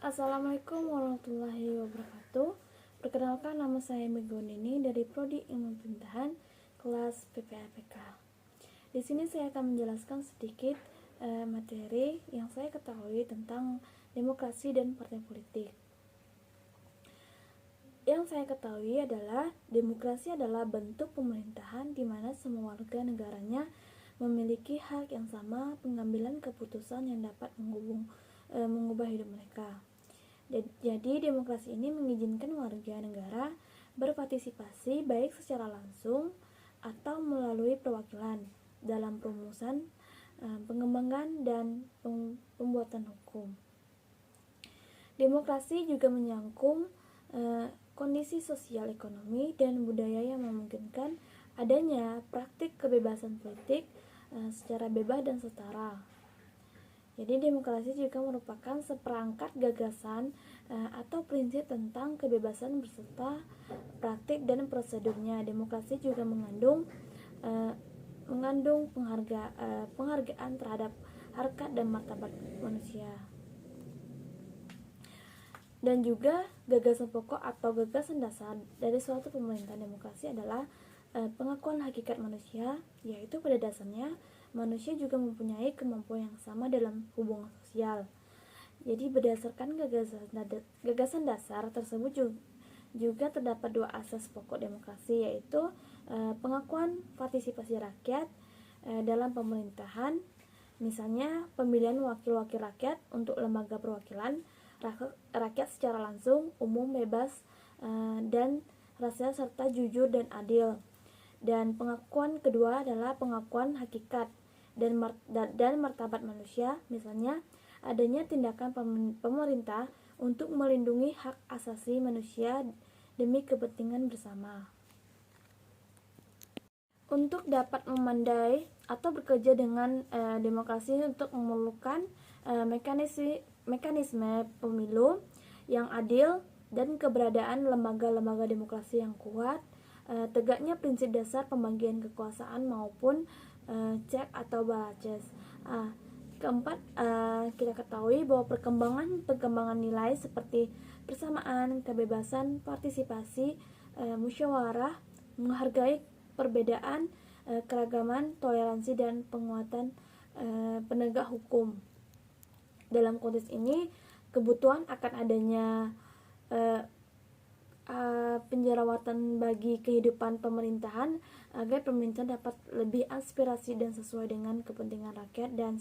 Assalamualaikum warahmatullahi wabarakatuh. Perkenalkan, nama saya Megonini dari Prodi Ilmu Pemerintahan kelas PPAPK. Di sini saya akan menjelaskan sedikit materi yang saya ketahui tentang demokrasi dan partai politik. Yang saya ketahui adalah demokrasi adalah bentuk pemerintahan di mana semua warga negaranya memiliki hak yang sama pengambilan keputusan yang dapat mengubah hidup mereka. Jadi demokrasi ini mengizinkan warga negara berpartisipasi baik secara langsung atau melalui perwakilan dalam perumusan, pengembangan, dan pembuatan hukum. Demokrasi juga menyangkut kondisi sosial, ekonomi, dan budaya yang memungkinkan adanya praktik kebebasan politik secara bebas dan setara. Jadi demokrasi juga merupakan seperangkat gagasan atau prinsip tentang kebebasan beserta praktik dan prosedurnya. Demokrasi juga mengandung penghargaan terhadap harkat dan martabat manusia. Dan juga gagasan pokok atau gagasan dasar dari suatu pemerintahan demokrasi adalah pengakuan hakikat manusia, yaitu pada dasarnya manusia juga mempunyai kemampuan yang sama dalam hubungan sosial. Jadi berdasarkan gagasan dasar tersebut juga terdapat dua asas pokok demokrasi, yaitu pengakuan partisipasi rakyat dalam pemerintahan, misalnya pemilihan wakil-wakil rakyat untuk lembaga perwakilan rakyat secara langsung, umum, bebas, dan rahasia serta jujur dan adil. Dan pengakuan kedua adalah pengakuan hakikat dan martabat manusia, misalnya adanya tindakan pemerintah untuk melindungi hak asasi manusia demi kepentingan bersama. Untuk dapat memandai atau bekerja dengan demokrasi untuk memerlukan mekanisme pemilu yang adil dan keberadaan lembaga-lembaga demokrasi yang kuat, tegaknya prinsip dasar pembagian kekuasaan maupun check atau balances. Keempat, kita ketahui bahwa perkembangan nilai seperti persamaan, kebebasan, partisipasi, musyawarah, menghargai perbedaan, keragaman, toleransi, dan penguatan penegak hukum. Dalam konteks ini, kebutuhan akan adanya penjerawatan bagi kehidupan pemerintahan agar pemerintahan dapat lebih aspirasi dan sesuai dengan kepentingan rakyat dan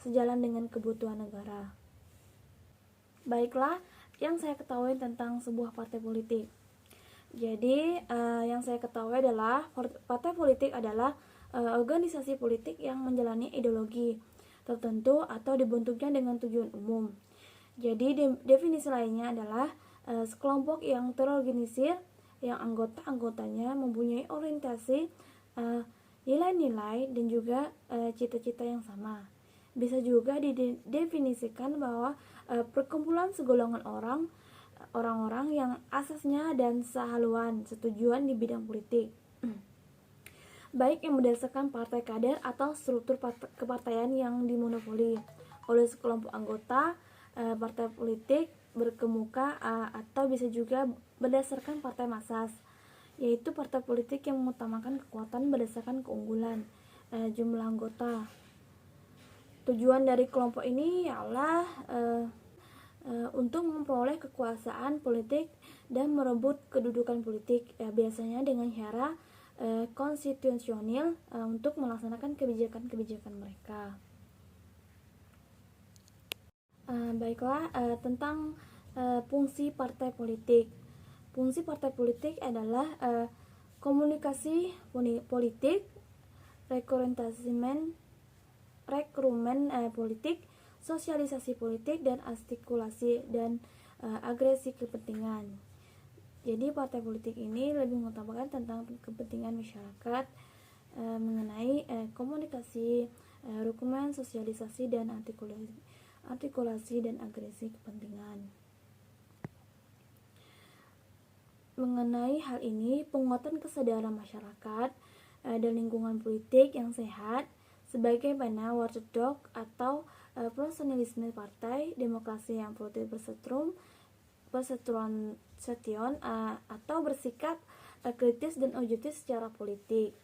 sejalan dengan kebutuhan negara. Baiklah, yang saya ketahui tentang sebuah partai politik. Jadi, yang saya ketahui adalah partai politik adalah organisasi politik yang menjalani ideologi tertentu atau dibentuknya dengan tujuan umum. Jadi definisi lainnya adalah sekelompok yang terorganisir yang anggotanya mempunyai orientasi, nilai-nilai, dan juga cita-cita yang sama. Bisa juga didefinisikan bahwa perkumpulan segolongan orang-orang yang asasnya dan sehaluan setujuan di bidang politik, baik yang berdasarkan partai kader atau struktur kepartaian yang dimonopoli oleh sekelompok anggota. Partai politik berkemuka atau bisa juga berdasarkan partai massas, yaitu partai politik yang mengutamakan kekuatan berdasarkan keunggulan jumlah anggota. Tujuan dari kelompok ini ialah untuk memperoleh kekuasaan politik dan merebut kedudukan politik, biasanya dengan cara konstitusional untuk melaksanakan kebijakan-kebijakan mereka. Baiklah, tentang fungsi partai politik. Fungsi partai politik adalah komunikasi politik, rekrumen politik, sosialisasi politik, dan artikulasi dan agresi kepentingan. Jadi partai politik ini lebih mengutamakan tentang kepentingan masyarakat mengenai komunikasi, rekumen, sosialisasi, dan artikulasi dan agresi kepentingan. Mengenai hal ini, penguatan kesadaran masyarakat dan lingkungan politik yang sehat sebagaimana watchdog atau profesionalisme partai, demokrasi yang produktif perseteruan atau bersikap kritis dan objektif secara politik.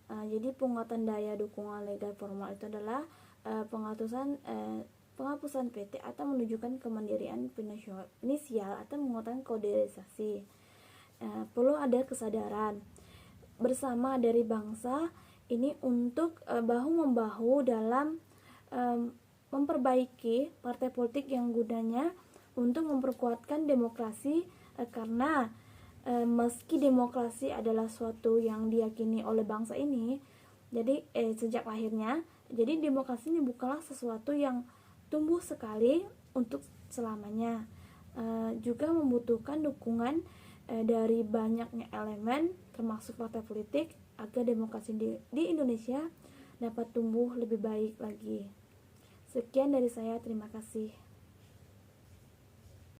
Jadi penguatan daya dukungan legal formal itu adalah penghapusan PT atau menunjukkan kemandirian finansial atau menguatkan koderisasi. Perlu ada kesadaran bersama dari bangsa ini untuk bahu-membahu dalam memperbaiki partai politik yang gunanya untuk memperkuatkan demokrasi, karena meski demokrasi adalah suatu yang diyakini oleh bangsa ini, jadi sejak lahirnya, jadi demokrasi ini bukanlah sesuatu yang tumbuh sekali untuk selamanya, juga membutuhkan dukungan dari banyaknya elemen termasuk partai politik agar demokrasi di Indonesia dapat tumbuh lebih baik lagi. Sekian dari saya, terima kasih.